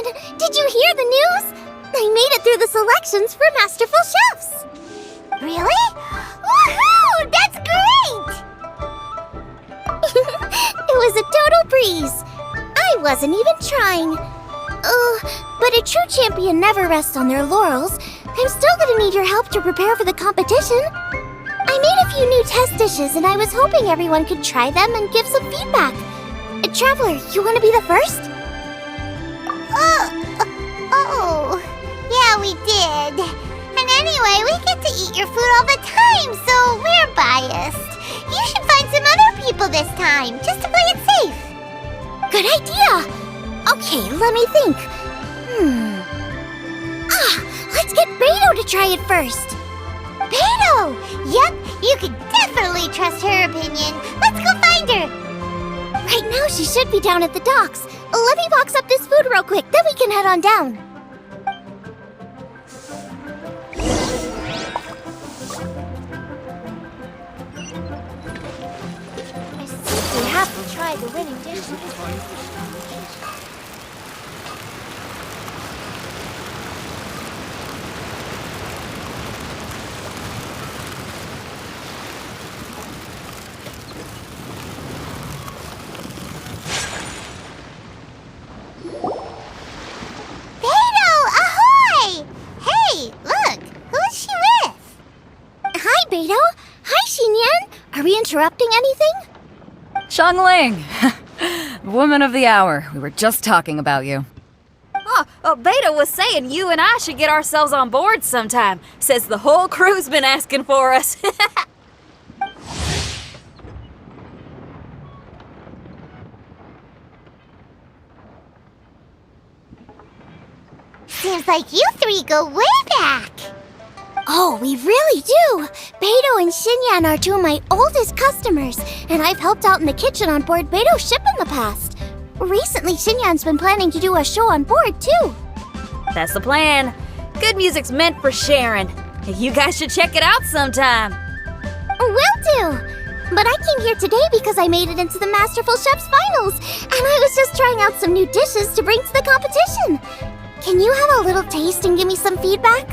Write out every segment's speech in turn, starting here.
Shinyan, did you hear the news? I made it through the selections for Masterful Chefs! Really? Woohoo! That's great! It was a total breeze. I wasn't even trying. But a true champion never rests on their laurels. I'm still gonna need your help to prepare for the competition. I made a few new test dishes and I was hoping everyone could try them and give some feedback. Traveler, you wanna be the first? Yeah, we did. And anyway, we get to eat your food all the time, so we're biased. You should find some other people this time, just to play it safe. Good idea! Okay, let me think. Let's get Beto to try it first. Beto! Yep, you can definitely trust her opinion. Let's go find her. Right now, she should be down at the docks. Let me box up this food real quick, then we can head on down. I simply have to try the winning dish. Beto? Hi, Shinyan! Are we interrupting anything? Xiangling! Woman of the hour. We were just talking about you. Beto was saying you and I should get ourselves on board sometime. Says the whole crew's been asking for us. Seems like you three go way back. Oh, we really do! Beto and Shinyan are two of my oldest customers, and I've helped out in the kitchen on board Beto's ship in the past. Recently, Shinyan's been planning to do a show on board, too. That's the plan. Good music's meant for sharing. You guys should check it out sometime. Will do! But I came here today because I made it into the Masterful Chef's finals, and I was just trying out some new dishes to bring to the competition. Can you have a little taste and give me some feedback?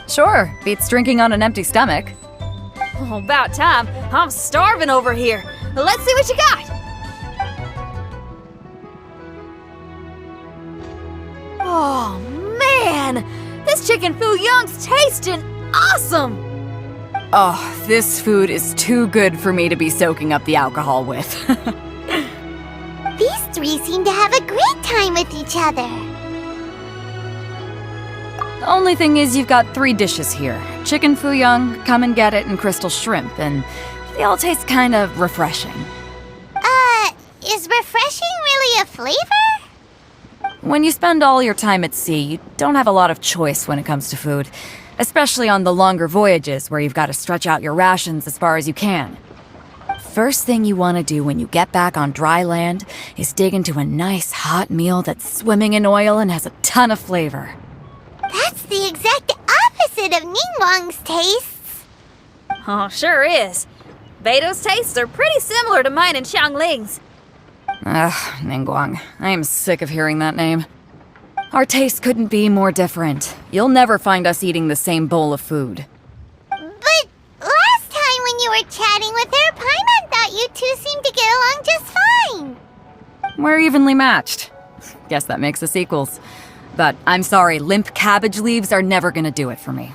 Sure, beats drinking on an empty stomach. Oh, about time. I'm starving over here. Let's see what you got. Oh, man! This chicken fuyong's tasting awesome! Oh, this food is too good for me to be soaking up the alcohol with. These three seem to have a great time with each other. The only thing is you've got 3 dishes here. Chicken fuyong, come and get it, and crystal shrimp, and they all taste kind of refreshing. Is refreshing really a flavor? When you spend all your time at sea, you don't have a lot of choice when it comes to food, especially on the longer voyages where you've got to stretch out your rations as far as you can. First thing you want to do when you get back on dry land is dig into a nice hot meal that's swimming in oil and has a ton of flavor. That's the exact opposite of Ningguang's tastes. Oh, sure is. Beto's tastes are pretty similar to mine and Xiangling's. Ugh, Ningguang. I am sick of hearing that name. Our tastes couldn't be more different. You'll never find us eating the same bowl of food. But last time when you were chatting with her, Paimon thought you two seemed to get along just fine. We're evenly matched. Guess that makes us equals. But I'm sorry, limp cabbage leaves are never gonna do it for me.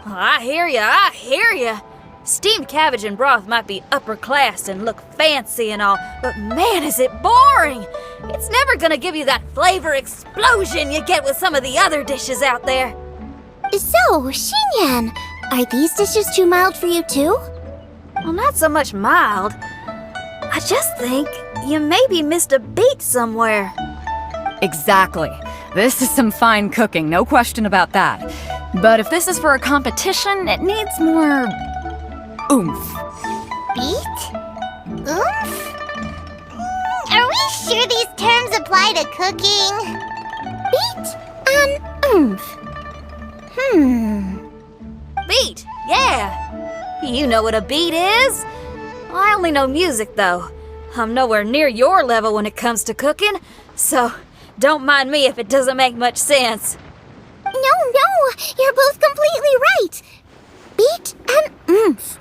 I hear ya. Steamed cabbage and broth might be upper class and look fancy and all, but man, is it boring! It's never gonna give you that flavor explosion you get with some of the other dishes out there. So, Shinyan, are these dishes too mild for you too? Well, not so much mild. I just think you maybe missed a beat somewhere. Exactly. This is some fine cooking, no question about that. But if this is for a competition, it needs more oomph. Beat? Oomph? Are we sure these terms apply to cooking? Beat and oomph. Beat, yeah. You know what a beat is? I only know music, though. I'm nowhere near your level when it comes to cooking, so Don't mind me if it doesn't make much sense. No, you're both completely right. Beat and oomph.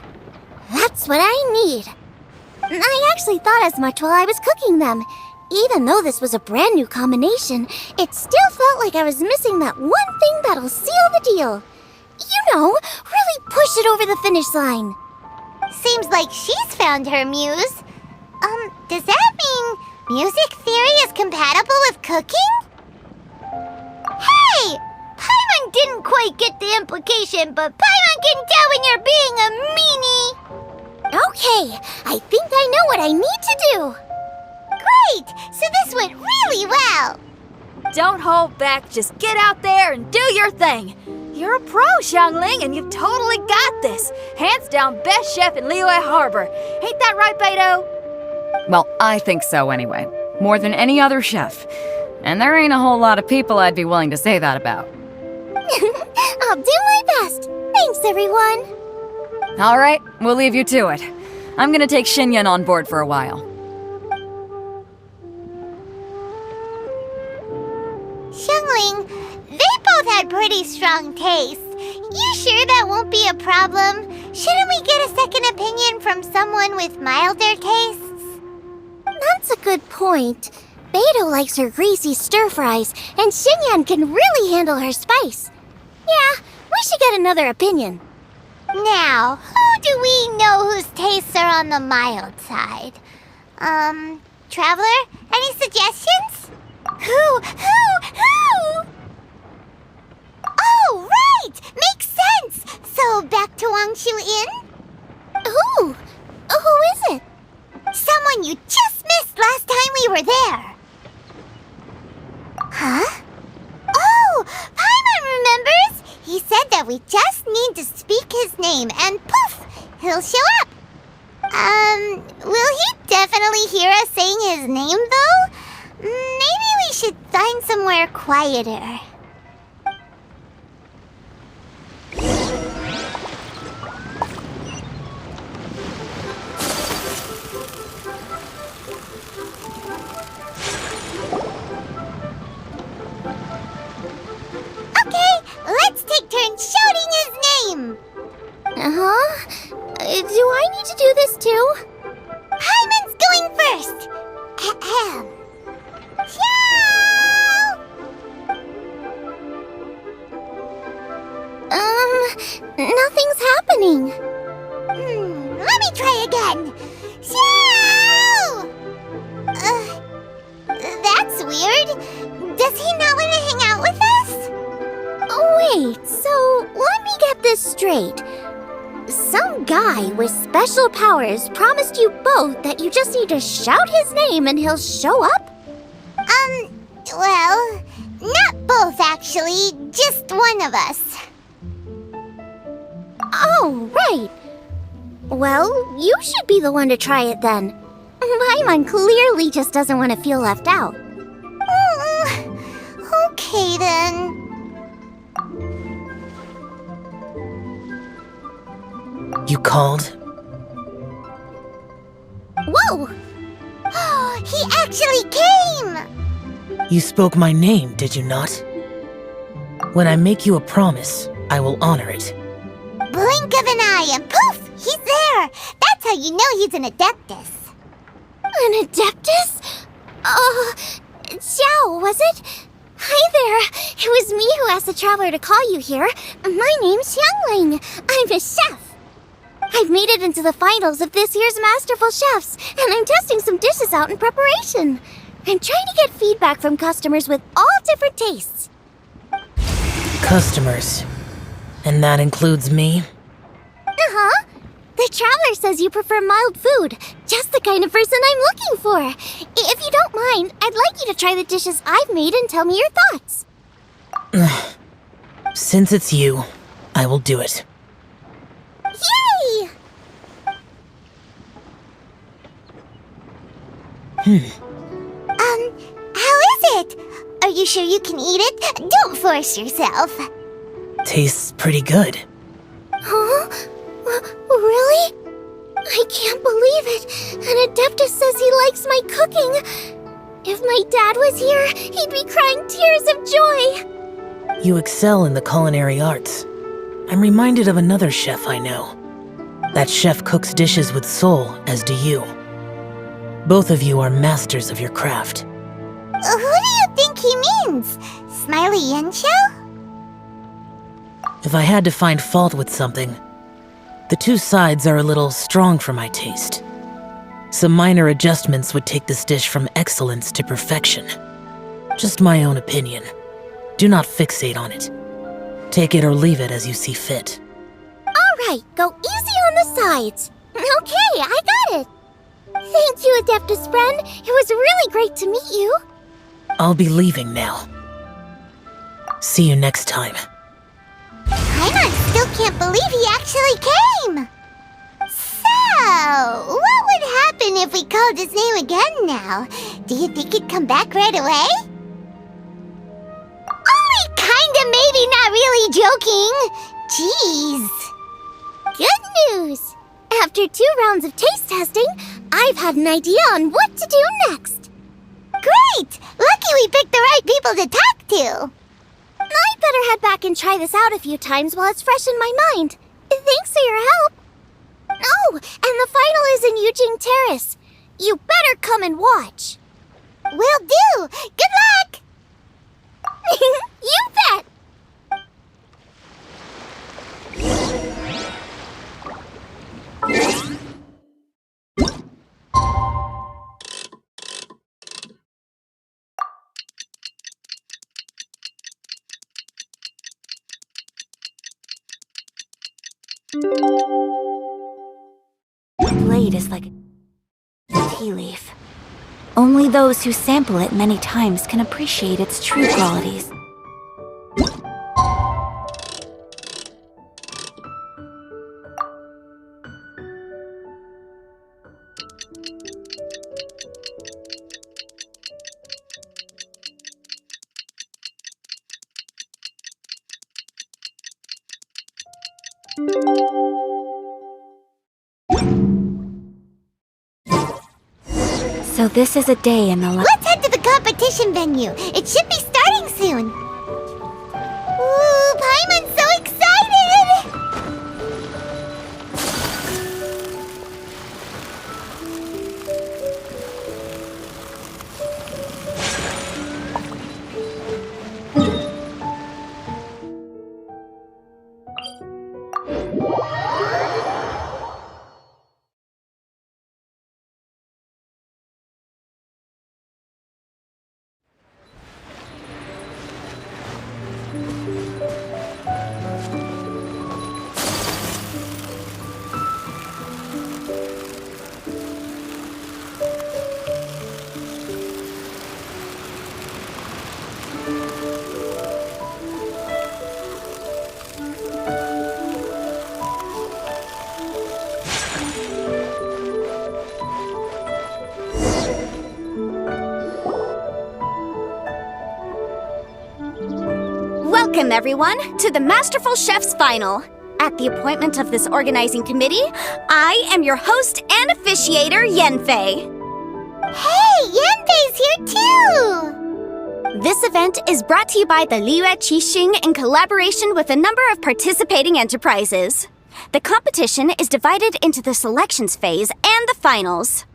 That's what I need. I actually thought as much while I was cooking them. Even though this was a brand new combination, it still felt like I was missing that one thing that'll seal the deal. You know, really push it over the finish line. Seems like she's found her muse. Does that mean music theory is compatible with cooking? Hey! Paimon didn't quite get the implication, but Paimon can tell when you're being a meanie. Okay, I think I know what I need to do. Great! So this went really well. Don't hold back, just get out there and do your thing. You're a pro, Xiangling, and you've totally got this. Hands down, best chef in Liyue Harbor. Ain't that right, Beto? Well, I think so anyway. More than any other chef. And there ain't a whole lot of people I'd be willing to say that about. I'll do my best. Thanks, everyone. All right, we'll leave you to it. I'm gonna take Xinyan on board for a while. Xiangling, they both had pretty strong taste. You sure that won't be a problem? Shouldn't we get a second opinion from someone with milder tastes? That's a good point. Beto likes her greasy stir-fries, and Xinyan can really handle her spice. Yeah, we should get another opinion. Now, who do we know whose tastes are on the mild side? Traveler? Any suggestions? Who? Oh, right! Makes sense! So, back to Wangshu Inn? Who is it? Someone you just missed last time we were there. Huh? Oh, Paimon remembers! He said that we just need to speak his name and poof, he'll show up. Will he definitely hear us saying his name though? Maybe we should find somewhere quieter. Let's take turns shouting his name! Do I need to do this too? Paimon's going first! Ahem. Xiao! Nothing's happening. Let me try again. Xiao! That's weird. Does he not want to hang out with us? Wait, so let me get this straight. Some guy with special powers promised you both that you just need to shout his name and he'll show up? Well, not both actually, just one of us. Oh, right. Well, you should be the one to try it then. Paimon clearly just doesn't want to feel left out. Okay then. You called? Whoa! He actually came! You spoke my name, did you not? When I make you a promise, I will honor it. Blink of an eye and poof! He's there! That's how you know he's an adeptus. An adeptus? Xiao, was it? Hi there. It was me who asked the traveler to call you here. My name's Xiangling. I'm a chef. I've made it into the finals of this year's Masterful Chefs, and I'm testing some dishes out in preparation. I'm trying to get feedback from customers with all different tastes. Customers. And that includes me? Uh-huh. The traveler says you prefer mild food, just the kind of person I'm looking for. If you don't mind, I'd like you to try the dishes I've made and tell me your thoughts. Since it's you, I will do it. Yay! How is it? Are you sure you can eat it? Don't force yourself. Tastes pretty good. Huh? Really? I can't believe it. An adeptus says he likes my cooking. If my dad was here, he'd be crying tears of joy. You excel in the culinary arts. I'm reminded of another chef I know. That chef cooks dishes with soul, as do you. Both of you are masters of your craft. Who do you think he means? Smiley Yensho? If I had to find fault with something, the two sides are a little strong for my taste. Some minor adjustments would take this dish from excellence to perfection. Just my own opinion. Do not fixate on it. Take it or leave it as you see fit. Alright, go easy on the sides. Okay, I got it. Thank you, Adeptus friend. It was really great to meet you. I'll be leaving now. See you next time. Paimon still can't believe he actually came! So, what would happen if we called his name again now? Do you think he'd come back right away? Only kinda, maybe, not really joking. Jeez. Good news! After 2 rounds of taste testing, I've had an idea on what to do next. Great! Lucky we picked the right people to talk to. I'd better head back and try this out a few times while it's fresh in my mind. Thanks for your help. Oh, and the final is in Eugene Terrace. You better come and watch. Will do! Good luck! You bet! Blade is like a tea leaf. Only those who sample it many times can appreciate its true qualities. So this is a day in the life. Let's head to the competition venue. It should be starting soon. Ooh, Paimon's so excited! Welcome, everyone, to the Masterful Chef's Final. At the appointment of this organizing committee, I am your host and officiator, Yanfei. Hey, Yanfei's here too! This event is brought to you by the Liyue Qixing in collaboration with a number of participating enterprises. The competition is divided into the selections phase and the finals.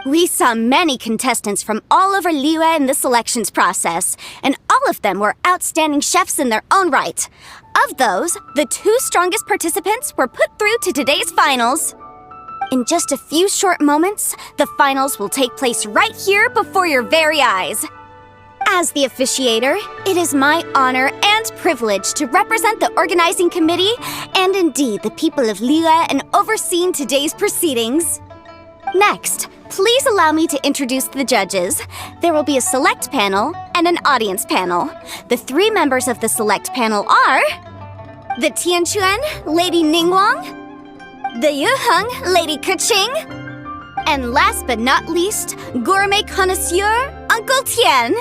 We saw many contestants from all over Liyue in the selections process, and all of them were outstanding chefs in their own right. Of those, the 2 strongest participants were put through to today's finals. In just a few short moments, the finals will take place right here before your very eyes. As the officiator, it is my honor and privilege to represent the organizing committee and indeed the people of Liyue in overseeing today's proceedings. Next, please allow me to introduce the judges. There will be a select panel and an audience panel. The 3 members of the select panel are the Tianquan, Lady Ningguang, the Yuheng, Lady Keqing, and last but not least, gourmet connoisseur, Uncle Tian.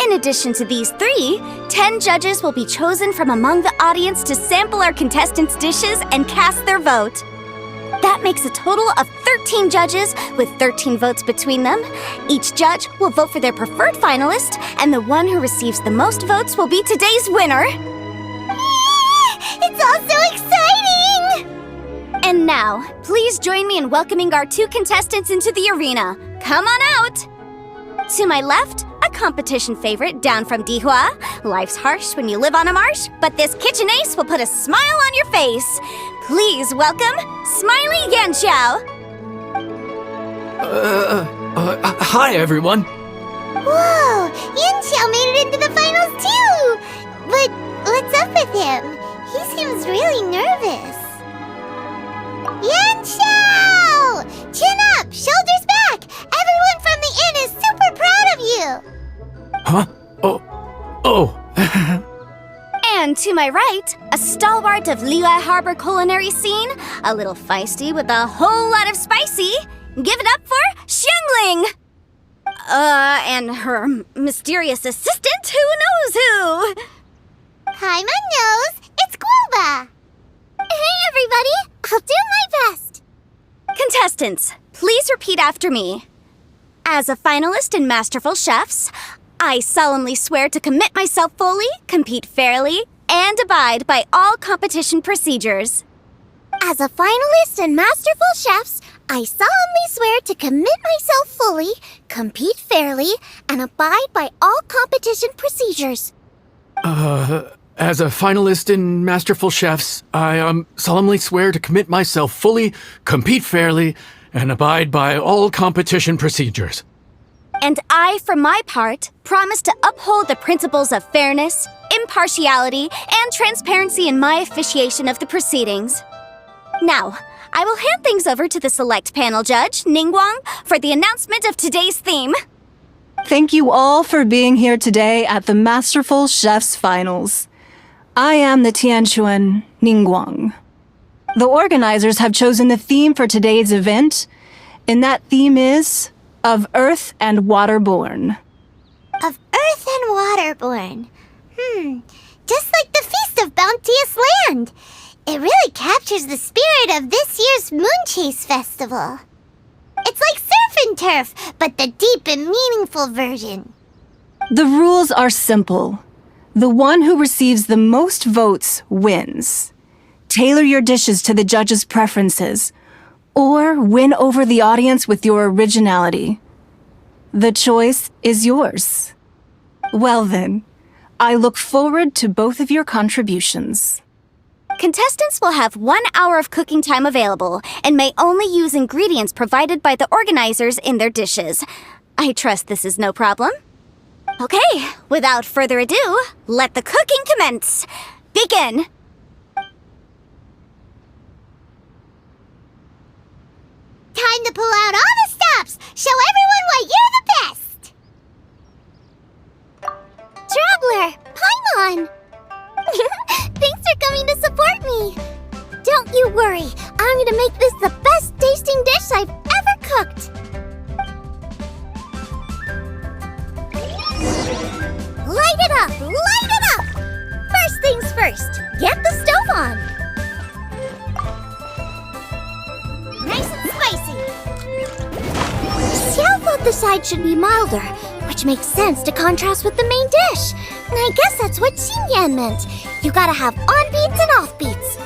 In addition to these 3, 10 judges will be chosen from among the audience to sample our contestants' dishes and cast their vote. That makes a total of 13 judges with 13 votes between them. Each judge will vote for their preferred finalist, and the one who receives the most votes will be today's winner. It's all so exciting! And now, please join me in welcoming our 2 contestants into the arena. Come on out! To my left, a competition favorite down from Dihua. Life's harsh when you live on a marsh, but this kitchen ace will put a smile on your face. Please welcome Smiley Yanxiao. Hi everyone. Whoa! Yanxiao made it into the finals too! But what's up with him? He seems really nervous. Yanxiao! Chin up! Shoulders back! Everyone from the inn is super proud of you! Huh? Oh. And to my right, a stalwart of Liyue Harbor culinary scene, a little feisty with a whole lot of spicy. Give it up for Xiangling! And her mysterious assistant, who knows who? Paimon knows! It's Guoba! Hey, everybody! I'll do my best! Contestants, please repeat after me. As a finalist in Masterful Chefs, I solemnly swear to commit myself fully, compete fairly, and abide by all competition procedures. As a finalist in Masterful Chefs, I solemnly swear to commit myself fully, compete fairly, and abide by all competition procedures. As a finalist in Masterful Chefs, I solemnly swear to commit myself fully, compete fairly, and abide by all competition procedures. And I, for my part, promise to uphold the principles of fairness, impartiality, and transparency in my officiation of the proceedings. Now, I will hand things over to the select panel judge, Ningguang, for the announcement of today's theme. Thank you all for being here today at the Masterful Chefs Finals. I am the Tianquan Ningguang. The organizers have chosen the theme for today's event, and that theme is Of Earth and Waterborn. Of Earth and Waterborn. Just like the Feast of Bounteous Land. It really captures the spirit of this year's Moonchase Festival. It's like surf and turf, but the deep and meaningful version. The rules are simple. The one who receives the most votes wins. Tailor your dishes to the judges' preferences, or win over the audience with your originality. The choice is yours. Well then, I look forward to both of your contributions. Contestants will have 1 hour of cooking time available and may only use ingredients provided by the organizers in their dishes. I trust this is no problem. Okay, without further ado, let the cooking commence. Begin! Time to pull out all the stops! Show everyone why you're the best! Traveler! Paimon! Thanks for coming to support me! Don't you worry, I'm gonna make this the best tasting dish I've ever cooked! Light it up! Light it up! First things first, get the stove on! Nice and spicy! Xiao thought the side should be milder, which makes sense to contrast with the main dish. And I guess that's what Xinyan meant. You gotta have on-beats and off-beats.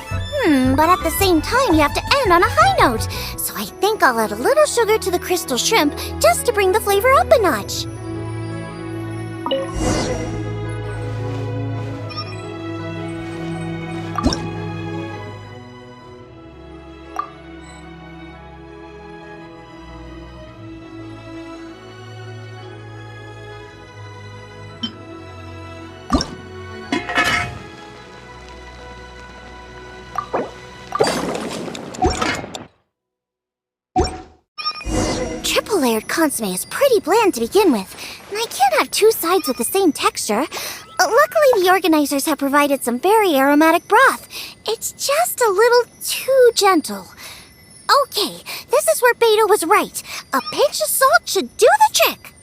But at the same time, you have to end on a high note. So I think I'll add a little sugar to the crystal shrimp just to bring the flavor up a notch. Triple-layered consomme is pretty bland to begin with, and I can't have 2 sides with the same texture. Luckily, the organizers have provided some very aromatic broth. It's just a little too gentle. Okay, this is where Beto was right. A pinch of salt should do the trick.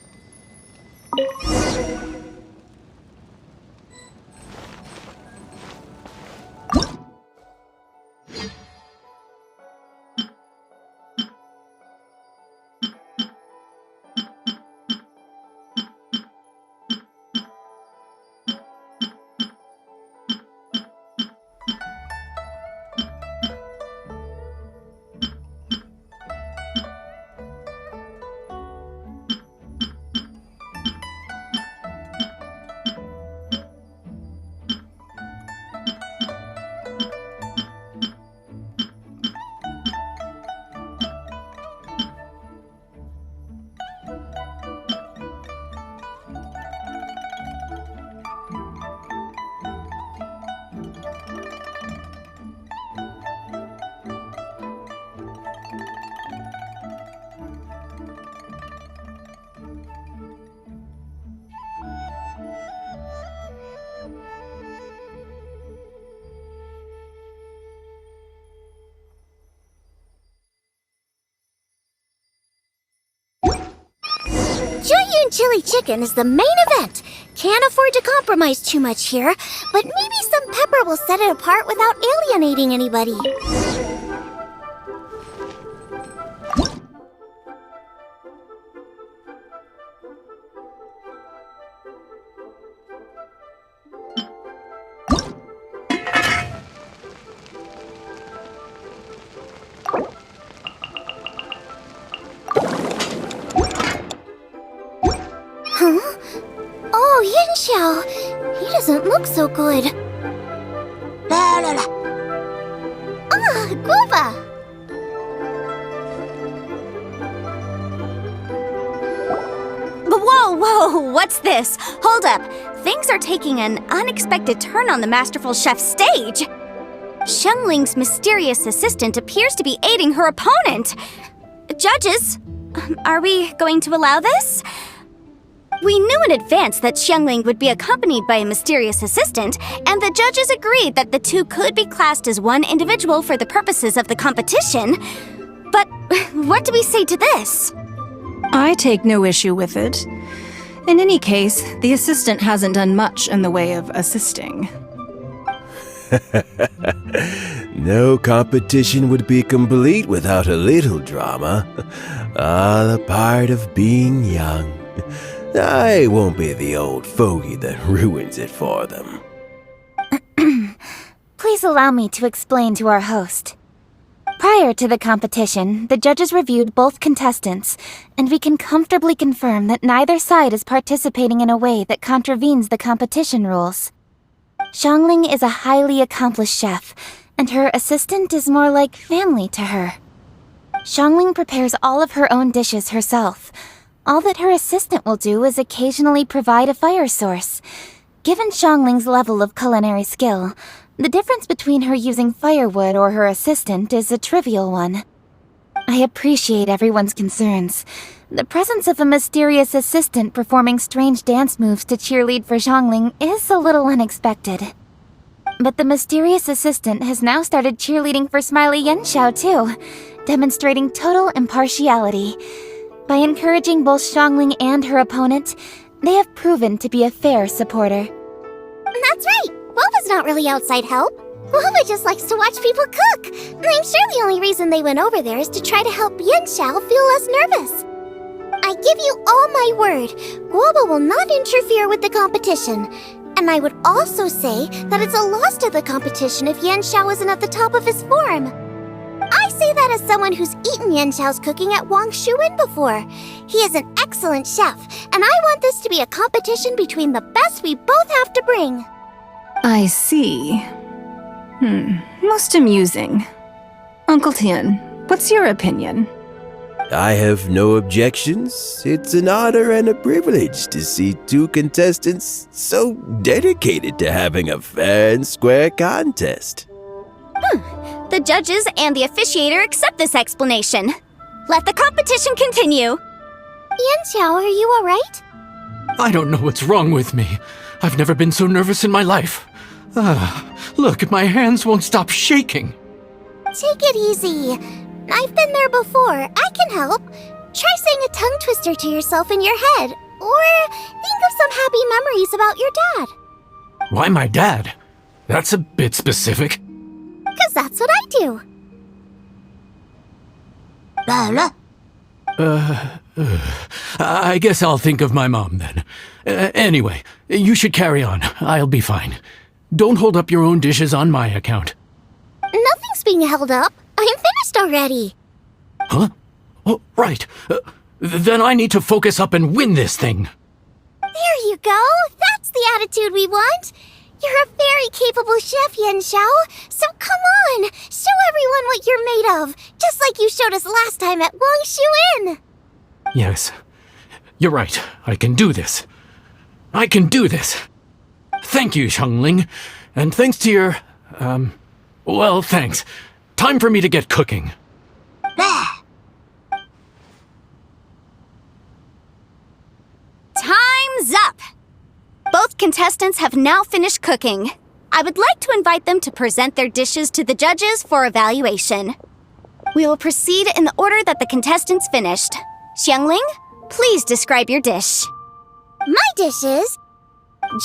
Junyun chili chicken is the main event. Can't afford to compromise too much here, but maybe some pepper will set it apart without alienating anybody. Huh? Oh, Yanxiao. He doesn't look so good. Ah, guava! Whoa, what's this? Hold up. Things are taking an unexpected turn on the Masterful Chef's stage. Xiangling's mysterious assistant appears to be aiding her opponent. Judges, are we going to allow this? We knew in advance that Xiangling would be accompanied by a mysterious assistant, and the judges agreed that the two could be classed as one individual for the purposes of the competition. But what do we say to this? I take no issue with it. In any case, the assistant hasn't done much in the way of assisting. No competition would be complete without a little drama. All a part of being young. I won't be the old fogey that ruins it for them. Please allow me to explain to our host. Prior to the competition, the judges reviewed both contestants, and we can comfortably confirm that neither side is participating in a way that contravenes the competition rules. Xiangling is a highly accomplished chef, and her assistant is more like family to her. Xiangling prepares all of her own dishes herself. All that her assistant will do is occasionally provide a fire source. Given Xiangling's level of culinary skill, the difference between her using firewood or her assistant is a trivial one. I appreciate everyone's concerns. The presence of a mysterious assistant performing strange dance moves to cheerlead for Xiangling is a little unexpected. But the mysterious assistant has now started cheerleading for Smiley Yanxiao too, demonstrating total impartiality. By encouraging both Xiangling and her opponent, they have proven to be a fair supporter. That's right! Guava's not really outside help. Guava just likes to watch people cook. I'm sure the only reason they went over there is to try to help Yanxiao feel less nervous. I give you all my word, Guava will not interfere with the competition. And I would also say that it's a loss to the competition if Yanxiao isn't at the top of his form. I say that as someone who's eaten Yanxiao's cooking at Wangshuin before. He is an excellent chef, and I want this to be a competition between the best we both have to bring. I see. Most amusing. Uncle Tian, what's your opinion? I have no objections. It's an honor and a privilege to see two contestants so dedicated to having a fair and square contest. The judges and the officiator accept this explanation. Let the competition continue. Yanxiao, are you alright? I don't know what's wrong with me. I've never been so nervous in my life. Look, my hands won't stop shaking. Take it easy. I've been there before. I can help. Try saying a tongue twister to yourself in your head. Or think of some happy memories about your dad. Why my dad? That's a bit specific. 'Cause that's what I do. I guess I'll think of my mom then. Anyway, you should carry on. I'll be fine. Don't hold up your own dishes on my account. Nothing's being held up. I'm finished already. Huh? Oh, right. Then I need to focus up and win this thing. There you go. That's the attitude we want. You're a very capable chef, Yanxiao. So come on, show everyone what you're made of, just like you showed us last time at Wangshuin. Yes, you're right. I can do this. I can do this. Thank you, Xiangling. And thanks to your, well, thanks. Time for me to get cooking. Time's up! Both contestants have now finished cooking. I would like to invite them to present their dishes to the judges for evaluation. We will proceed in the order that the contestants finished. Xiangling, Please describe your dish. My dish is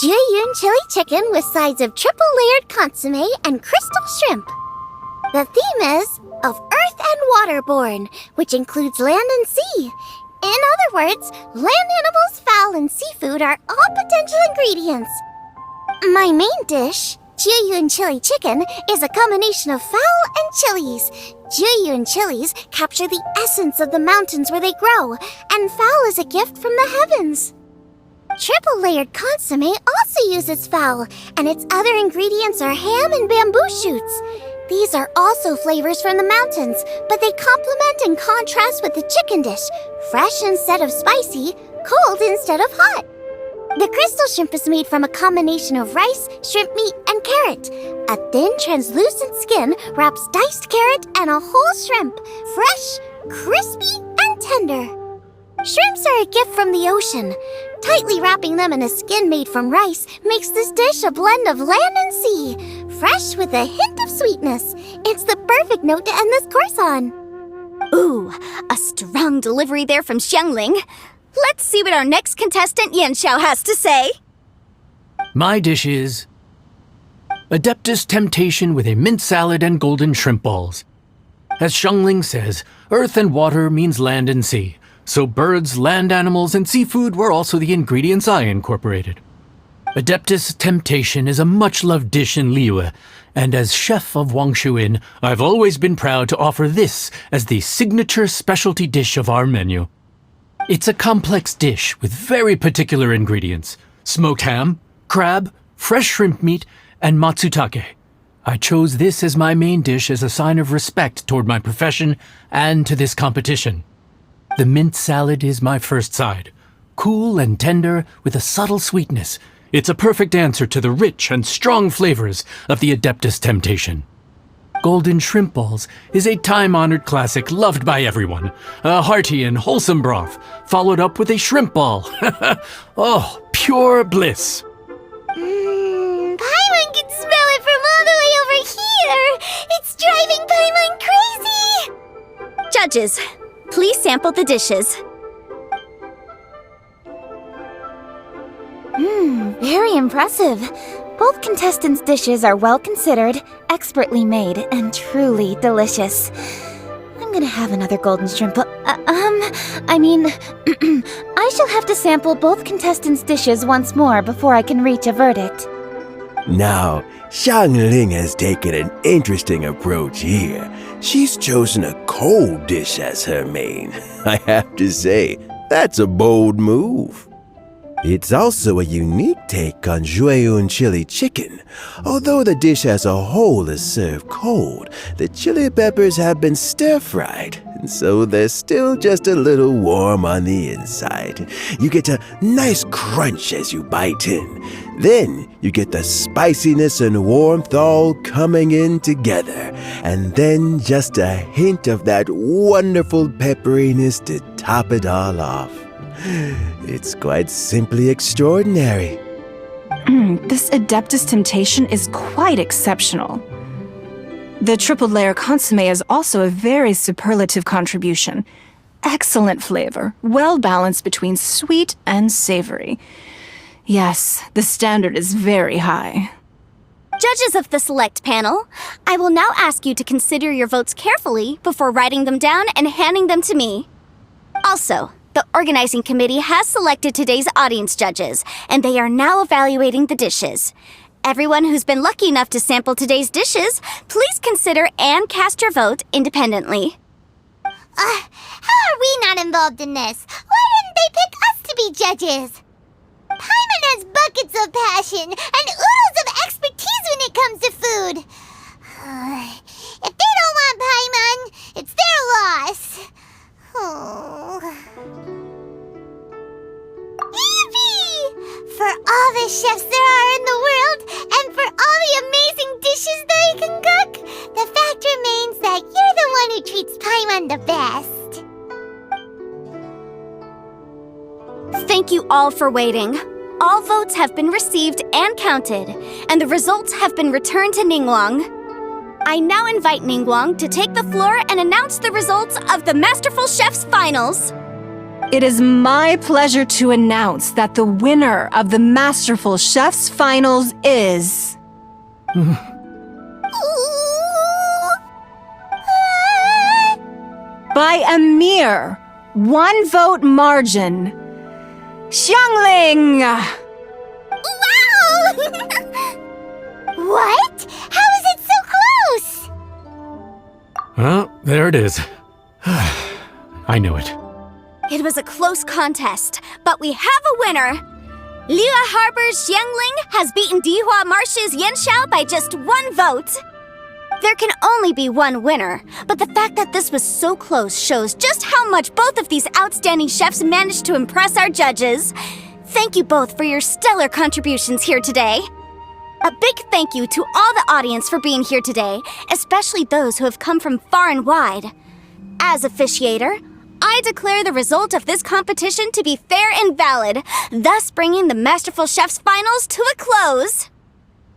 Juyun chili chicken with sides of triple-layered consomme and crystal shrimp. The theme is of earth and waterborne, which includes land and sea. In other words, land animals, fowl, and seafood are all potential ingredients. My main dish, Juyun chili chicken, is a combination of fowl and chilies. Juyun chilies capture the essence of the mountains where they grow, and fowl is a gift from the heavens. Triple-layered consomme also uses fowl, and its other ingredients are ham and bamboo shoots. These are also flavors from the mountains, but they complement and contrast with the chicken dish, fresh instead of spicy, cold instead of hot. The crystal shrimp is made from a combination of rice, shrimp meat, and carrot. A thin, translucent skin wraps diced carrot and a whole shrimp, fresh, crispy, and tender. Shrimps are a gift from the ocean. Tightly wrapping them in a skin made from rice makes this dish a blend of land and sea, fresh with a hint of sweetness. It's the perfect note to end this course on. Ooh, a strong delivery there from Xiangling. Let's see what our next contestant Yanxiao has to say. My dish is Adeptus Temptation with a mint salad and golden shrimp balls. As Xiangling says, earth and water means land and sea. So birds, land animals, and seafood were also the ingredients I incorporated. Adeptus Temptation is a much-loved dish in Liyue, and as chef of Wangshu Inn, I've always been proud to offer this as the signature specialty dish of our menu. It's a complex dish with very particular ingredients: smoked ham, crab, fresh shrimp meat, and matsutake. I chose this as my main dish as a sign of respect toward my profession and to this competition. The mint salad is my first side. Cool and tender with a subtle sweetness, it's a perfect answer to the rich and strong flavors of the Adeptus Temptation. Golden shrimp balls is a time-honored classic loved by everyone. A hearty and wholesome broth, followed up with a shrimp ball. Oh, pure bliss. Paimon can smell it from all the way over here! It's driving Paimon crazy! Judges, please sample the dishes. Very impressive. Both contestants' dishes are well considered, expertly made, and truly delicious. I'm gonna have another golden shrimp. I shall have to sample both contestants' dishes once more before I can reach a verdict. Now, Xiangling has taken an interesting approach here. She's chosen a cold dish as her main. I have to say, that's a bold move. It's also a unique take on Juyun chili chicken. Although the dish as a whole is served cold, the chili peppers have been stir-fried, and so they're still just a little warm on the inside. You get a nice crunch as you bite in. Then you get the spiciness and warmth all coming in together, and then just a hint of that wonderful pepperiness to top it all off. It's quite simply extraordinary. This Adeptus Temptation is quite exceptional. The triple-layer consomme is also a very superlative contribution. Excellent flavor, well balanced between sweet and savory. Yes, the standard is very high. Judges of the select panel, I will now ask you to consider your votes carefully before writing them down and handing them to me. Also, the organizing committee has selected today's audience judges, and they are now evaluating the dishes. Everyone who's been lucky enough to sample today's dishes, please consider and cast your vote independently. How are we not involved in this? Why didn't they pick us to be judges? Paimon has buckets of passion and oodles of expertise when it comes to food. If they don't want Paimon, it's their loss. Yippee! For all the chefs there are in the world, and for all the amazing dishes they can cook, the fact remains that you're the one who treats Paimon the best. Thank you all for waiting. All votes have been received and counted, and the results have been returned to Ningguang. I now invite Ningguang to take the floor and announce the results of the Masterful Chef's finals. It is my pleasure to announce that the winner of the Masterful Chef's Finals is... by a mere 1 vote margin, Xiangling! Wow! What? How is it so close? Well, there it is. I knew it. It was a close contest, but we have a winner! Liyue Harbor's Xiangling has beaten Dihua Marsh's Yanxiao by just 1 vote. There can only be one winner, but the fact that this was so close shows just how much both of these outstanding chefs managed to impress our judges. Thank you both for your stellar contributions here today. A big thank you to all the audience for being here today, especially those who have come from far and wide. As officiator, I declare the result of this competition to be fair and valid, thus bringing the Masterful Chef's Finals to a close.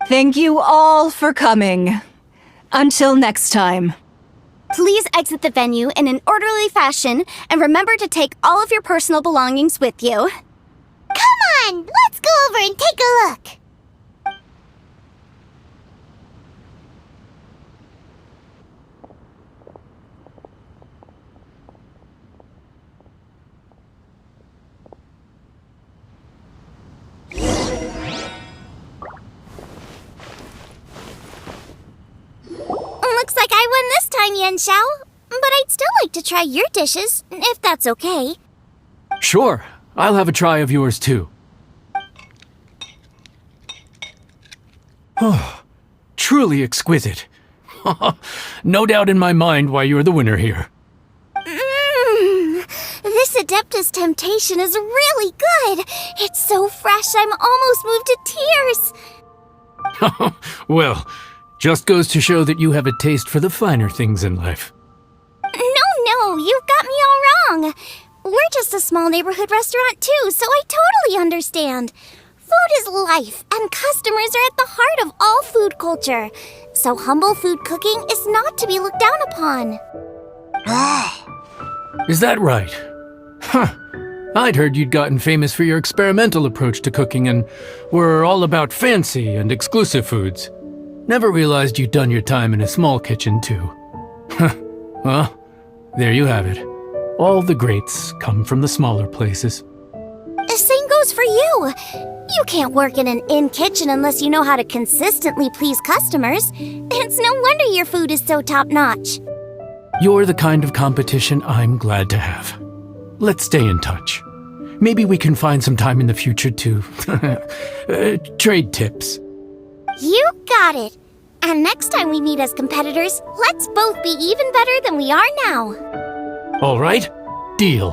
Thank you all for coming. Until next time. Please exit the venue in an orderly fashion and remember to take all of your personal belongings with you. Come on, let's go over and take a look. Looks like I won this time, Yanxiao. But I'd still like to try your dishes, if that's okay. Sure, I'll have a try of yours too. Oh, truly exquisite. No doubt in my mind why you're the winner here. This Adeptus Temptation is really good. It's so fresh, I'm almost moved to tears. Well, just goes to show that you have a taste for the finer things in life. No, you've got me all wrong. We're just a small neighborhood restaurant too, so I totally understand. Food is life, and customers are at the heart of all food culture. So humble food cooking is not to be looked down upon. Is that right? Huh. I'd heard you'd gotten famous for your experimental approach to cooking and were all about fancy and exclusive foods. Never realized you'd done your time in a small kitchen, too. Well, there you have it. All the greats come from the smaller places. The same goes for you. You can't work in an inn kitchen unless you know how to consistently please customers. It's no wonder your food is so top-notch. You're the kind of competition I'm glad to have. Let's stay in touch. Maybe we can find some time in the future to trade tips. You got it. And next time we meet as competitors, let's both be even better than we are now. All right, deal.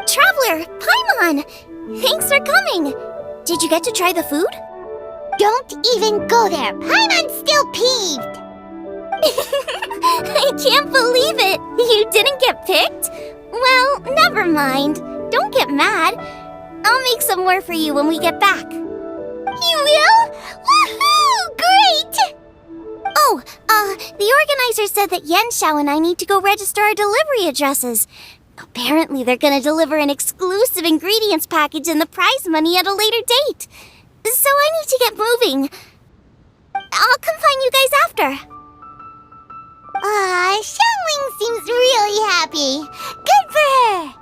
Traveler, Paimon! Thanks for coming. Did you get to try the food? Don't even go there. Paimon's still peeved. I can't believe it. You didn't get picked? Well, never mind. Don't get mad. I'll make some more for you when we get back. You will? Woohoo! Great! Oh, the organizer said that Yanxiao and I need to go register our delivery addresses. Apparently they're gonna deliver an exclusive ingredients package and the prize money at a later date. So I need to get moving. I'll come find you guys after. Xiangling seems really happy. Good for her.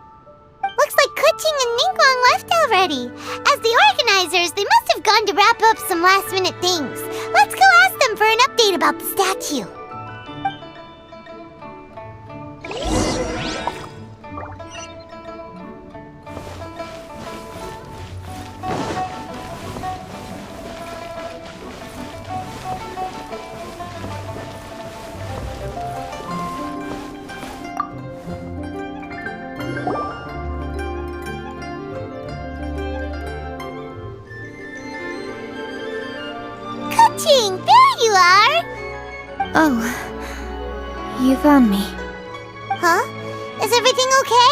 Looks like Kuching and Ningguang left already. As the organizers, they must have gone to wrap up some last-minute things. Let's go ask them for an update about the statue. Kuching, there you are! Oh, you found me. Huh? Is everything okay?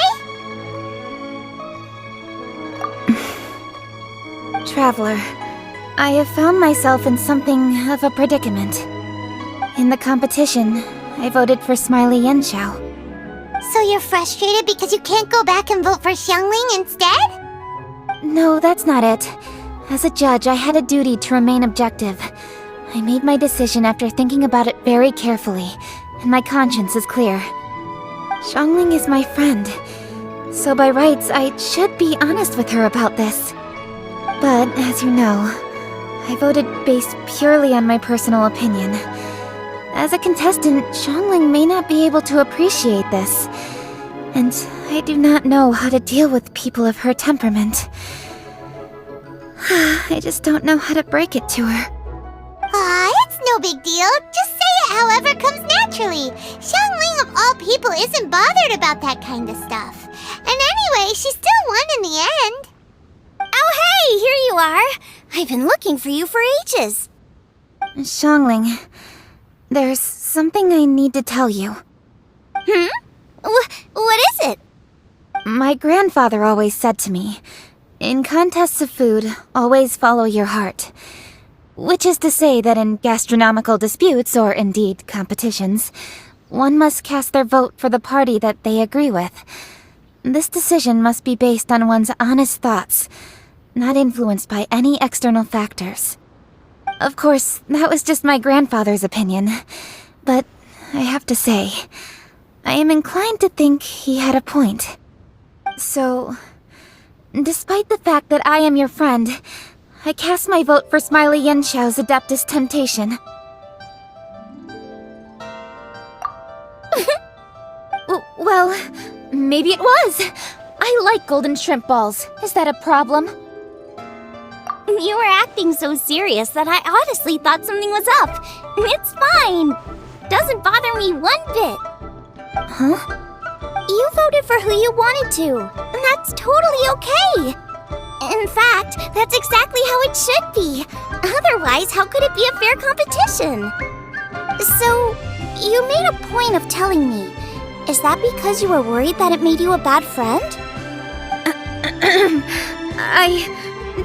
Traveler, I have found myself in something of a predicament. In the competition, I voted for Smiley Yanxiao. So you're frustrated because you can't go back and vote for Xiangling instead? No, that's not it. As a judge, I had a duty to remain objective. I made my decision after thinking about it very carefully, and my conscience is clear. Xiangling is my friend, so by rights, I should be honest with her about this. But, as you know, I voted based purely on my personal opinion. As a contestant, Xiangling may not be able to appreciate this, and I do not know how to deal with people of her temperament. I just don't know how to break it to her. It's no big deal. Just say it however comes naturally. Xiangling of all people isn't bothered about that kind of stuff. And anyway, she still won in the end. Oh hey, here you are! I've been looking for you for ages. Xiangling, there's something I need to tell you. What is it? My grandfather always said to me, in contests of food, always follow your heart. Which is to say that in gastronomical disputes, or indeed competitions, one must cast their vote for the party that they agree with. This decision must be based on one's honest thoughts, not influenced by any external factors. Of course, that was just my grandfather's opinion, but I have to say, I am inclined to think he had a point. So, despite the fact that I am your friend, I cast my vote for Smiley Yenxiao's Adeptus Temptation. Well, maybe it was. I like golden shrimp balls. Is that a problem? You were acting so serious that I honestly thought something was up. It's fine. Doesn't bother me one bit. Huh? You voted for who you wanted to, and that's totally okay. In fact, that's exactly how it should be. Otherwise, how could it be a fair competition? So, you made a point of telling me. Is that because you were worried that it made you a bad friend?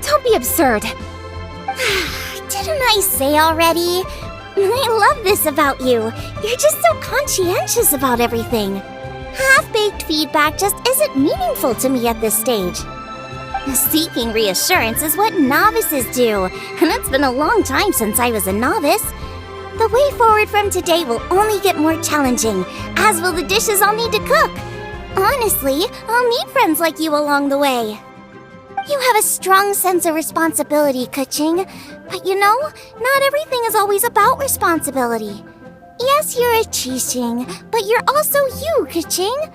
Don't be absurd. Didn't I say already? I love this about you. You're just so conscientious about everything. Half-baked feedback just isn't meaningful to me at this stage. Seeking reassurance is what novices do, and it's been a long time since I was a novice. The way forward from today will only get more challenging, as will the dishes I'll need to cook. Honestly, I'll need friends like you along the way. You have a strong sense of responsibility, Keqing. But you know, not everything is always about responsibility. Yes, you're a Qixing, but you're also you, Keqing.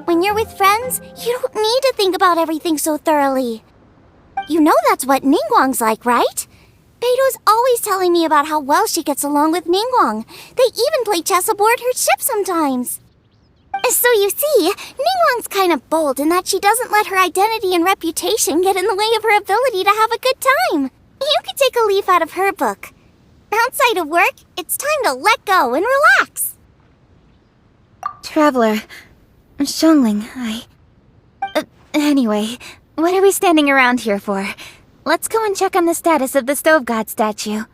When you're with friends, you don't need to think about everything so thoroughly. You know that's what Ningguang's like, right? Beido's always telling me about how well she gets along with Ningguang. They even play chess aboard her ship sometimes. So you see, Ningguang's kind of bold in that she doesn't let her identity and reputation get in the way of her ability to have a good time. You could take a leaf out of her book. Outside of work, it's time to let go and relax. Traveler, Xiangling, anyway, what are we standing around here for? Let's go and check on the status of the Stove God statue.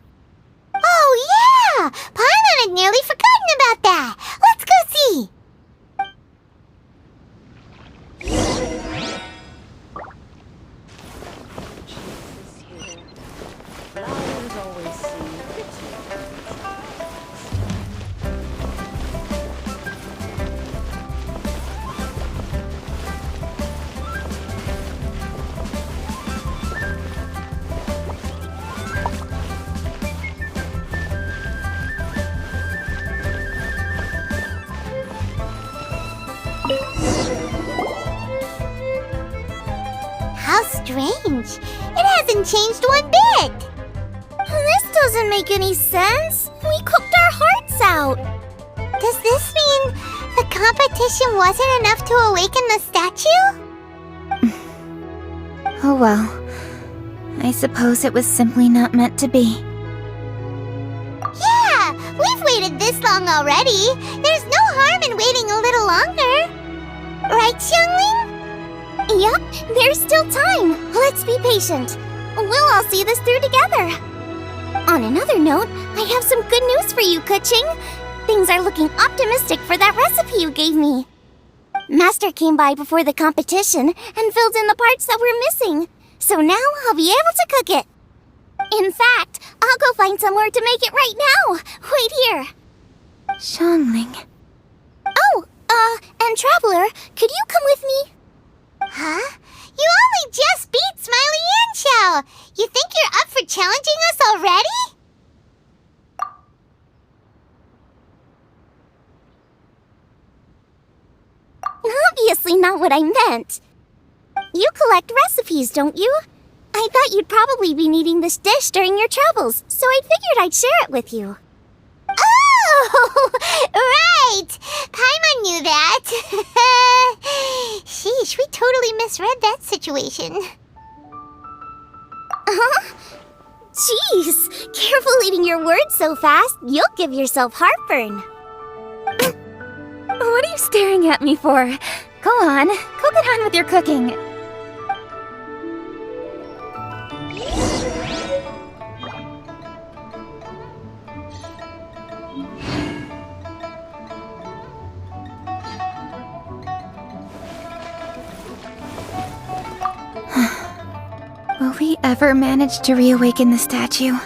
Oh yeah! Paimon had nearly forgotten about that. Let's go see. How strange. It hasn't changed one bit. This doesn't make any sense. We cooked our hearts out. Does this mean the competition wasn't enough to awaken the statue? Oh well. I suppose it was simply not meant to be. Yeah, we've waited this long already. There's no harm in waiting a little longer. Right, Xiangling? Yup, there's still time. Let's be patient. We'll all see this through together. On another note, I have some good news for you, Keqing. Things are looking optimistic for that recipe you gave me. Master came by before the competition and filled in the parts that were missing. So now I'll be able to cook it. In fact, I'll go find somewhere to make it right now. Wait here. Xiangling. Oh, and Traveler, could you come with me? Huh? You only just beat Smiley and Xiao. You think you're up for challenging us already? Obviously not what I meant. You collect recipes, don't you? I thought you'd probably be needing this dish during your travels, so I figured I'd share it with you. Oh, right! Paimon knew that. Sheesh, we totally misread that situation. Huh? Jeez, careful eating your words so fast, you'll give yourself heartburn. What are you staring at me for? Go on, go get on with your cooking. Will we ever manage to reawaken the statue?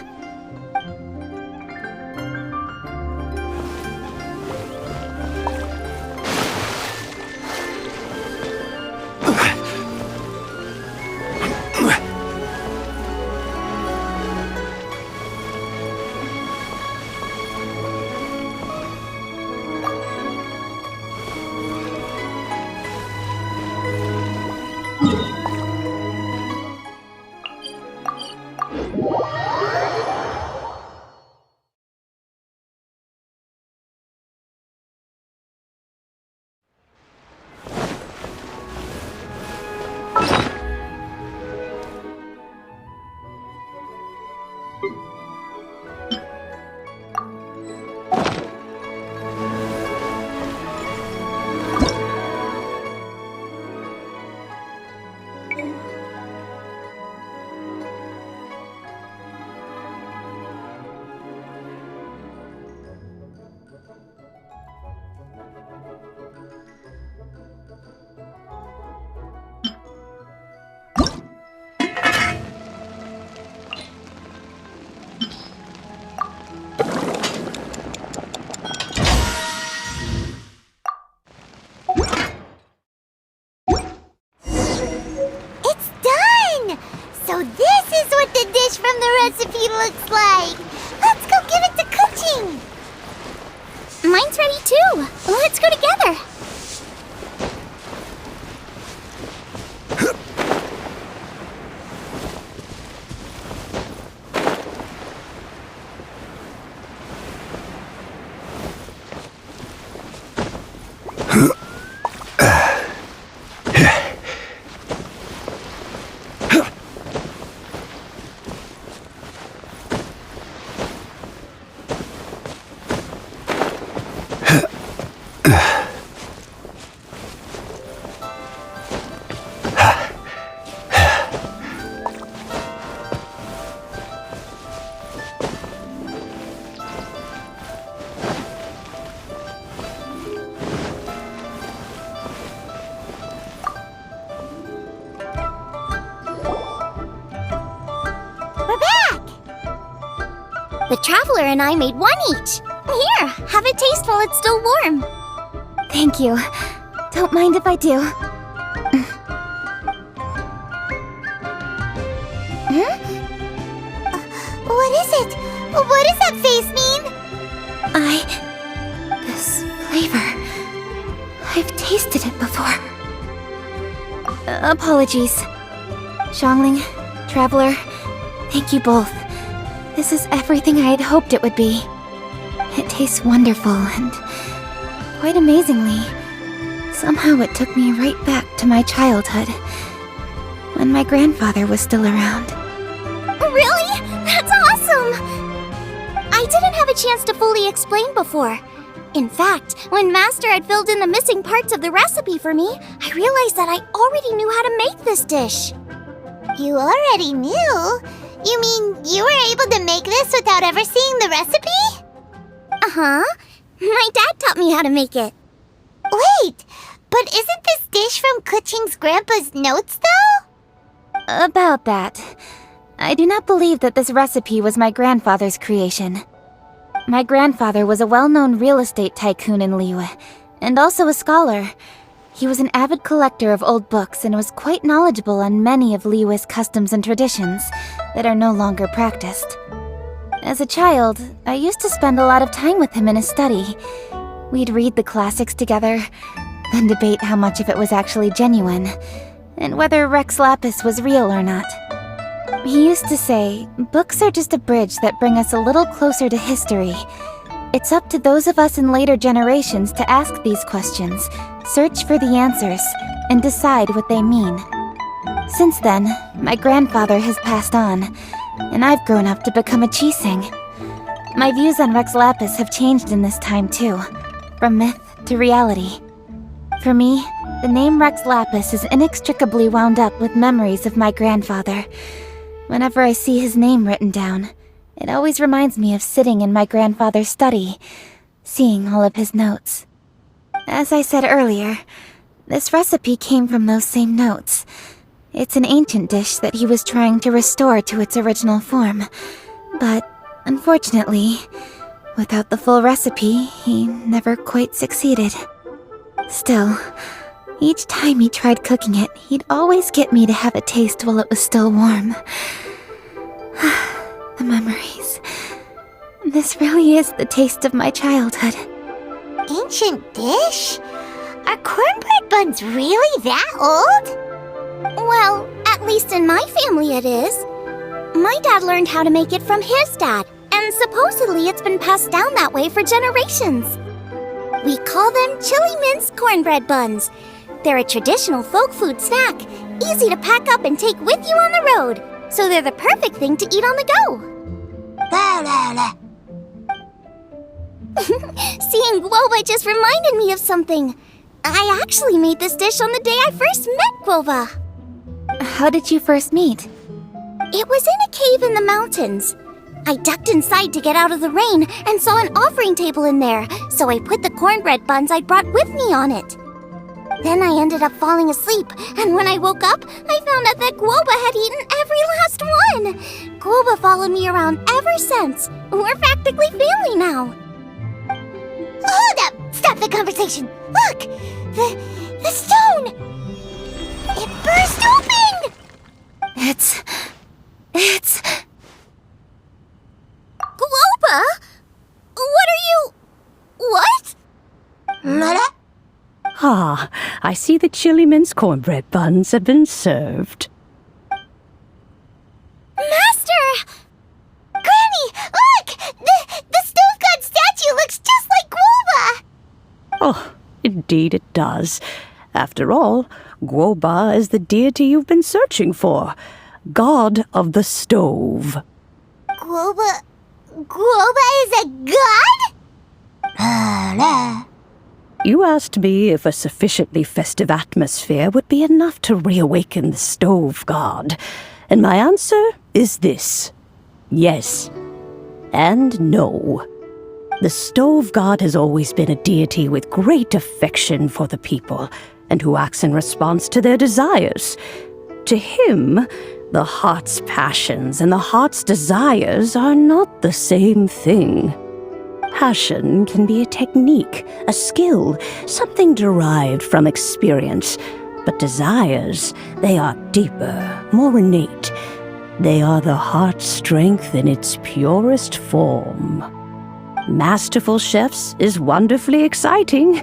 From the recipe looks like. Let's go give it to cooking. Mine's ready too. Let's go together. The Traveler and I made one each. Here, have a taste while it's still warm. Thank you. Don't mind if I do. What is it? What does that face mean? This flavor. I've tasted it before. Apologies. Xiangling, Traveler, thank you both. This is everything I had hoped it would be. It tastes wonderful and, quite amazingly, somehow it took me right back to my childhood, when my grandfather was still around. Really? That's awesome! I didn't have a chance to fully explain before. In fact, when Master had filled in the missing parts of the recipe for me, I realized that I already knew how to make this dish. You already knew? You mean you were able to make this without ever seeing the recipe? Uh-huh. My dad taught me how to make it. Wait, But isn't this dish from Kuching's grandpa's notes, though? About that. I do not believe that this recipe was my grandfather's creation. My grandfather was a well-known real estate tycoon in Liyue, and also a scholar. He was an avid collector of old books and was quite knowledgeable on many of Liyue's customs and traditions that are no longer practiced. As a child, I used to spend a lot of time with him in his study. We'd read the classics together, then debate how much of it was actually genuine, and whether Rex Lapis was real or not. He used to say, books are just a bridge that bring us a little closer to history. It's up to those of us in later generations to ask these questions, search for the answers, and decide what they mean. Since then, my grandfather has passed on, and I've grown up to become a Chising. My views on Rex Lapis have changed in this time too, from myth to reality. For me, the name Rex Lapis is inextricably wound up with memories of my grandfather. Whenever I see his name written down, it always reminds me of sitting in my grandfather's study, seeing all of his notes. As I said earlier, this recipe came from those same notes. It's an ancient dish that he was trying to restore to its original form. But, unfortunately, without the full recipe, he never quite succeeded. Still, each time he tried cooking it, he'd always get me to have a taste while it was still warm. The memories. This really is the taste of my childhood. Ancient dish? Are cornbread buns really that old? Well, at least in my family it is. My dad learned how to make it from his dad, and supposedly it's been passed down that way for generations. We call them chili mince cornbread buns. They're a traditional folk food snack, easy to pack up and take with you on the road, so they're the perfect thing to eat on the go. Seeing Guoba just reminded me of something. I actually made this dish on the day I first met Guoba. How did you first meet? It was in a cave in the mountains. I ducked inside to get out of the rain and saw an offering table in there, so I put the cornbread buns I'd brought with me on it. Then I ended up falling asleep, and when I woke up, I found out that Guoba had eaten every last one. Guoba followed me around ever since. We're practically family now. Hold up! Stop the conversation! Look! The stone! It burst open! It's... Guoba? What are you... What? Ah, I see the chili mince cornbread buns have been served. Master! Granny, look! The stove god statue looks just like Guoba! Oh, indeed it does. After all, Guoba is the deity you've been searching for. God of the stove. Guoba is a god? You asked me if a sufficiently festive atmosphere would be enough to reawaken the stove god, and my answer is this: yes and no. The stove god has always been a deity with great affection for the people, and who acts in response to their desires. To him, the heart's passions and the heart's desires are not the same thing. Passion can be a technique, a skill, something derived from experience. But desires, they are deeper, more innate. They are the heart's strength in its purest form. Masterful chefs is wonderfully exciting,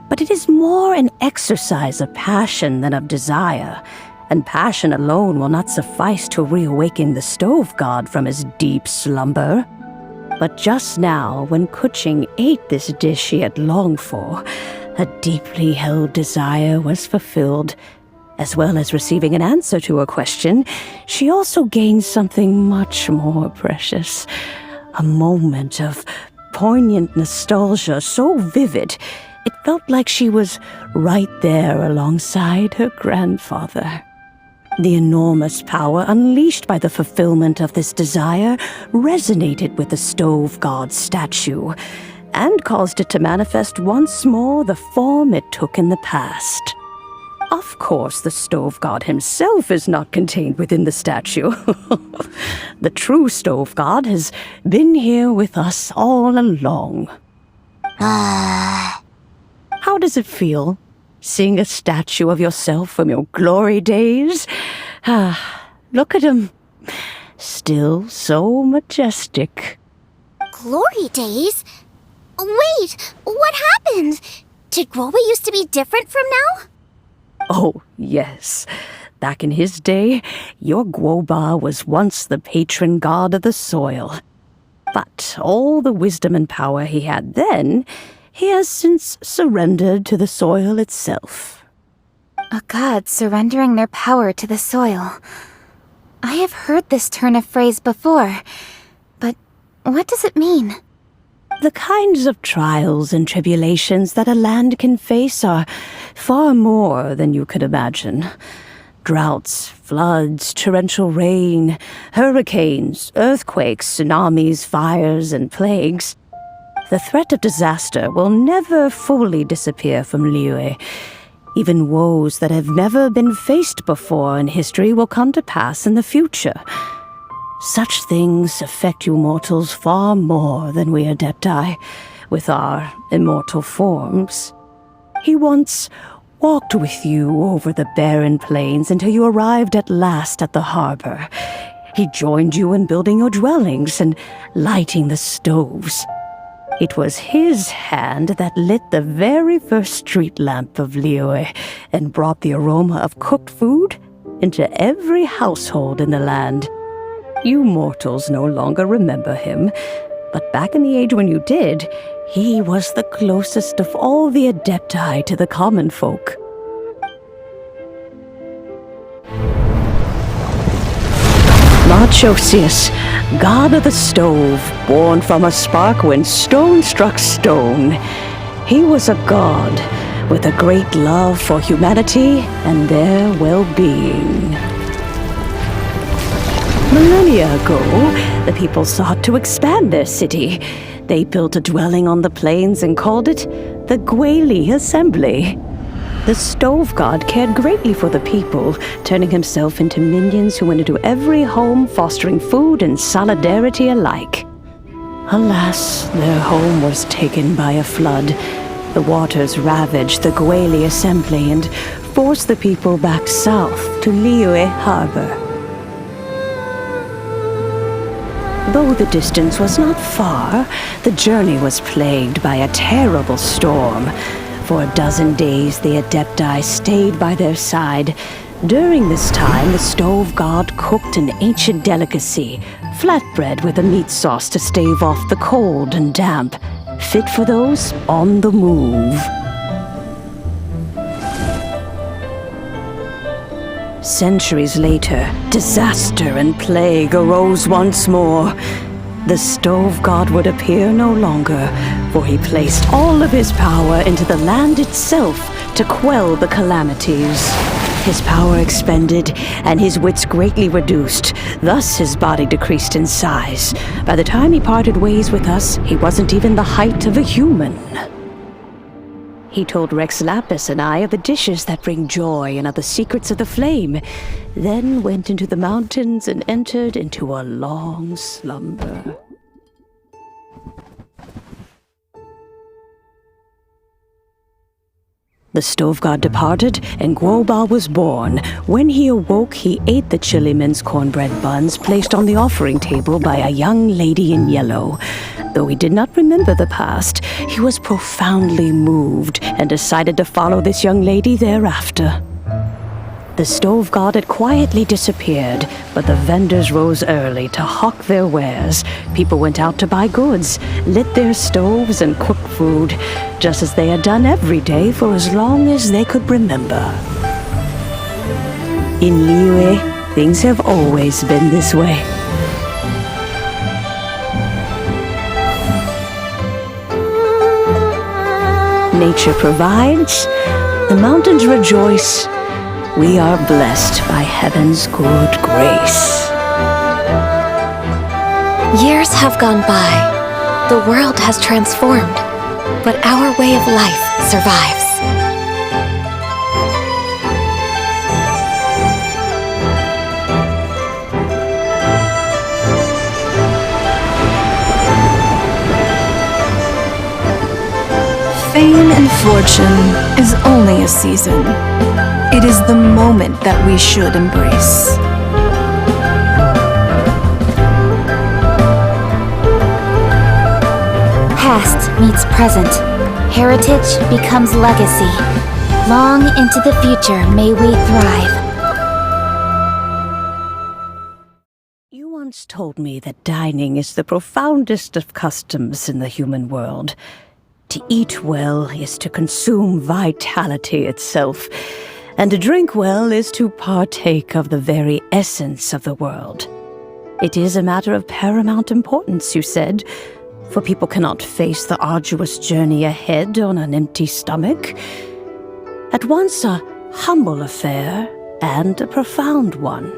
but it is more an exercise of passion than of desire, and passion alone will not suffice to reawaken the stove god from his deep slumber. But just now, when Kuching ate this dish she had longed for, a deeply held desire was fulfilled. As well as receiving an answer to her question, she also gained something much more precious. A moment of poignant nostalgia so vivid, it felt like she was right there alongside her grandfather. The enormous power unleashed by the fulfillment of this desire resonated with the stove god's statue, and caused it to manifest once more the form it took in the past. Of course, the stove god himself is not contained within the statue. The true stove god has been here with us all along. How does it feel, seeing a statue of yourself from your glory days? Look at him. Still so majestic. Glory days? Wait, what happened? Did Groba used to be different from now? Oh, yes. Back in his day, your Guoba was once the patron god of the soil. But all the wisdom and power he had then, he has since surrendered to the soil itself. A god surrendering their power to the soil. I have heard this turn of phrase before, but what does it mean? The kinds of trials and tribulations that a land can face are far more than you could imagine. Droughts, floods, torrential rain, hurricanes, earthquakes, tsunamis, fires, and plagues. The threat of disaster will never fully disappear from Liyue. Even woes that have never been faced before in history will come to pass in the future. Such things affect you mortals far more than we Adepti, with our immortal forms. He once walked with you over the barren plains until you arrived at last at the harbor. He joined you in building your dwellings and lighting the stoves. It was his hand that lit the very first street lamp of Liyue and brought the aroma of cooked food into every household in the land. You mortals no longer remember him, but back in the age when you did, he was the closest of all the Adepti to the common folk. Marchosius, god of the stove, born from a spark when stone struck stone. He was a god with a great love for humanity and their well-being. Millennia ago, the people sought to expand their city. They built a dwelling on the plains and called it the Gueli Assembly. The stove god cared greatly for the people, turning himself into minions who went into every home, fostering food and solidarity alike. Alas, their home was taken by a flood. The waters ravaged the Gueli Assembly and forced the people back south to Liyue Harbor. Though the distance was not far, the journey was plagued by a terrible storm. For a dozen days, the Adepti stayed by their side. During this time, the stove god cooked an ancient delicacy, flatbread with a meat sauce to stave off the cold and damp, fit for those on the move. Centuries later, disaster and plague arose once more. The stove god would appear no longer, for he placed all of his power into the land itself to quell the calamities. His power expended, and his wits greatly reduced. Thus his body decreased in size. By the time he parted ways with us, he wasn't even the height of a human. He told Rex Lapis and I of the dishes that bring joy and of the secrets of the flame, then went into the mountains and entered into a long slumber. The stove god departed, and Guoba was born. When he awoke, he ate the Chiliman's cornbread buns placed on the offering table by a young lady in yellow. Though he did not remember the past, he was profoundly moved and decided to follow this young lady thereafter. The stove god had quietly disappeared, but the vendors rose early to hawk their wares. People went out to buy goods, lit their stoves, and cooked food, just as they had done every day for as long as they could remember. In Liyue, things have always been this way. Nature provides, the mountains rejoice. We are blessed by heaven's good grace. Years have gone by. The world has transformed. but our way of life survives. Fame and fortune is only a season. It is the moment that we should embrace. Past meets present. Heritage becomes legacy. Long into the future may we thrive. You once told me that dining is the profoundest of customs in the human world. To eat well is to consume vitality itself, and to drink well is to partake of the very essence of the world. It is a matter of paramount importance, you said, for people cannot face the arduous journey ahead on an empty stomach. At once a humble affair and a profound one.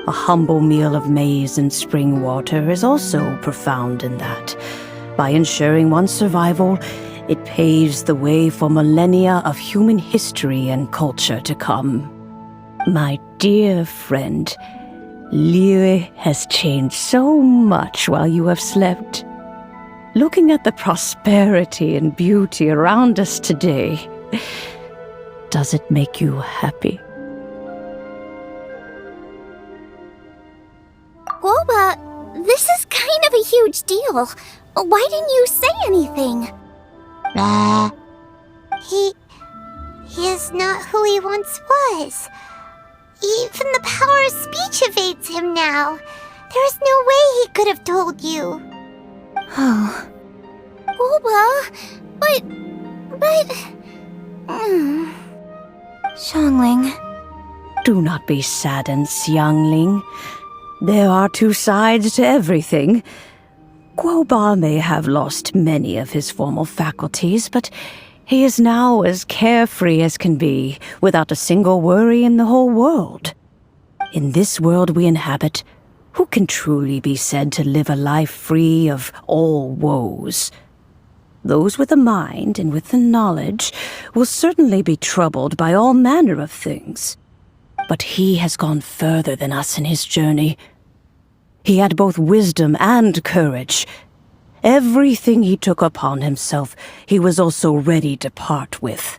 A humble meal of maize and spring water is also profound in that. By ensuring one's survival, it paves the way for millennia of human history and culture to come. My dear friend, Liyue has changed so much while you have slept. Looking at the prosperity and beauty around us today, does it make you happy? Guoba, this is kind of a huge deal. Why didn't you say anything? He is not who he once was. Even the power of speech evades him now. There is no way he could have told you. Oh. Guoba, but... Xiangling. Do not be saddened, Xiangling. There are two sides to everything. Guoba may have lost many of his formal faculties, but he is now as carefree as can be, without a single worry in the whole world. In this world we inhabit, who can truly be said to live a life free of all woes? Those with a mind and with the knowledge will certainly be troubled by all manner of things. But he has gone further than us in his journey. He had both wisdom and courage. Everything he took upon himself, he was also ready to part with.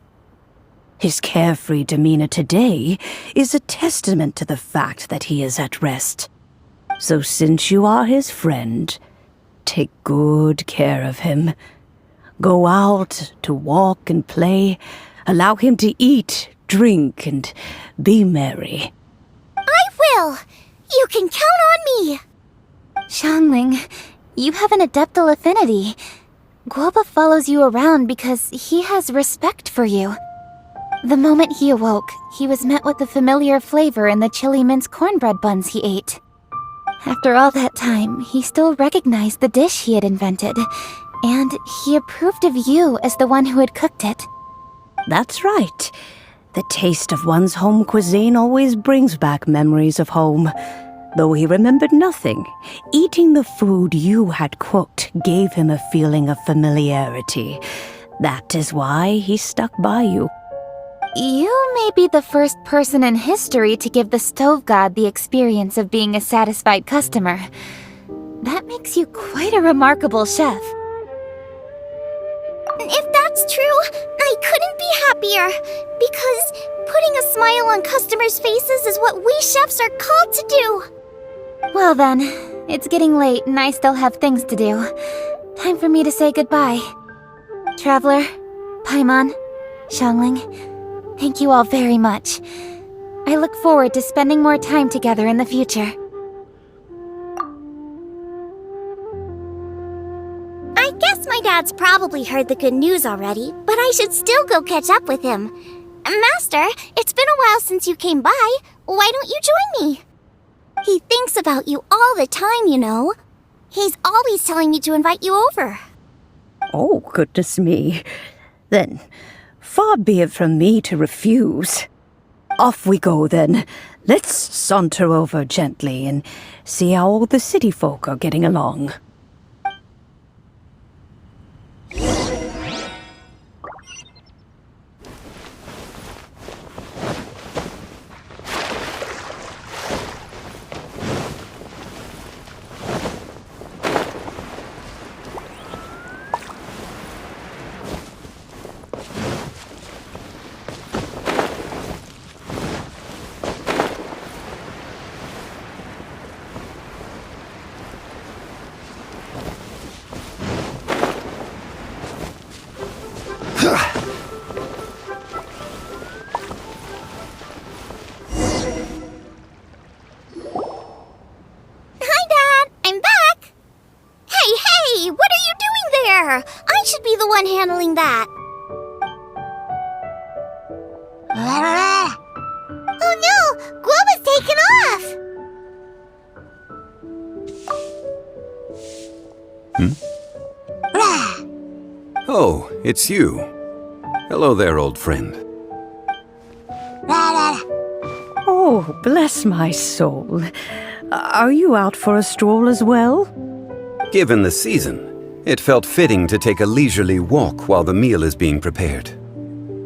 His carefree demeanor today is a testament to the fact that he is at rest. So since you are his friend, take good care of him. Go out to walk and play. Allow him to eat, drink, and be merry. I will! You can count on me! Xiangling, you have an adeptal affinity. Guoba follows you around because he has respect for you. The moment he awoke, he was met with the familiar flavor in the chili mince cornbread buns he ate. After all that time, he still recognized the dish he had invented, and he approved of you as the one who had cooked it. That's right. The taste of one's home cuisine always brings back memories of home. Though he remembered nothing, eating the food you had cooked gave him a feeling of familiarity. That is why he stuck by you. You may be the first person in history to give the stove god the experience of being a satisfied customer. That makes you quite a remarkable chef. If that's true, I couldn't be happier. Because putting a smile on customers' faces is what we chefs are called to do. Well then, it's getting late and I still have things to do. Time for me to say goodbye. Traveler, Paimon, Xiangling, thank you all very much. I look forward to spending more time together in the future. I guess my dad's probably heard the good news already, but I should still go catch up with him. Master, it's been a while since you came by. Why don't you join me? He thinks about you all the time, you know. He's always telling me to invite you over. Oh, goodness me. Then, far be it from me to refuse. Off we go, then. Let's saunter over gently and see how all the city folk are getting along. Sure, I should be the one handling that. Oh no! Globa's taken off! Oh, it's you. Hello there, old friend. Oh, bless my soul. Are you out for a stroll as well? Given the season, it felt fitting to take a leisurely walk while the meal is being prepared.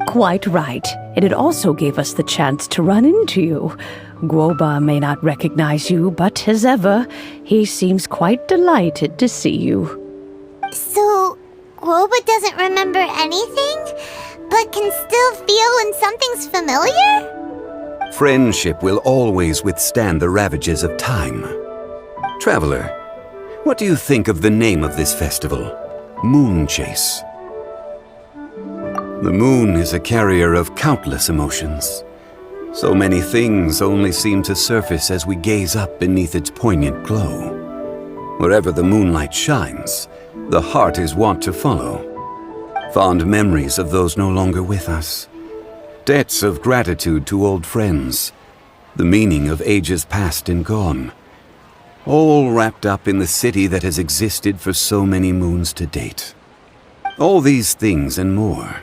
Quite right. And it also gave us the chance to run into you. Guoba may not recognize you, but as ever, he seems quite delighted to see you. So, Guoba doesn't remember anything, but can still feel when something's familiar? Friendship will always withstand the ravages of time. Traveler, what do you think of the name of this festival? Moon Chase. The moon is a carrier of countless emotions. So many things only seem to surface as we gaze up beneath its poignant glow. Wherever the moonlight shines, the heart is wont to follow. Fond memories of those no longer with us. Debts of gratitude to old friends. The meaning of ages past and gone. All wrapped up in the city that has existed for so many moons to date. All these things and more.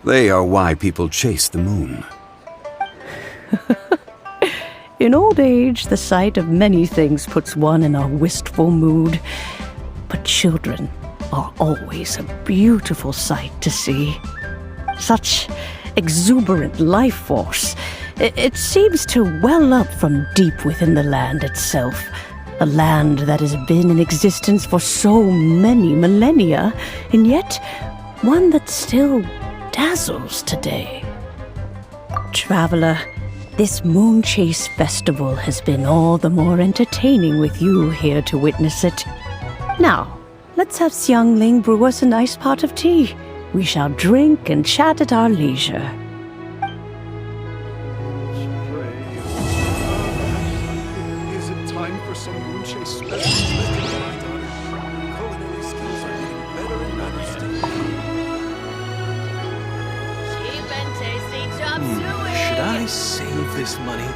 They are why people chase the moon. In old age, the sight of many things puts one in a wistful mood. But children are always a beautiful sight to see. Such exuberant life force. It seems to well up from deep within the land itself. A land that has been in existence for so many millennia, and yet one that still dazzles today. Traveler, this Moon Chase Festival has been all the more entertaining with you here to witness it. Now, let's have Xiangling brew us a nice pot of tea. We shall drink and chat at our leisure. Is it time for some Moon Chase special? Culinary skills are getting better and better. Cheap and tasty chop suey! Should I save this money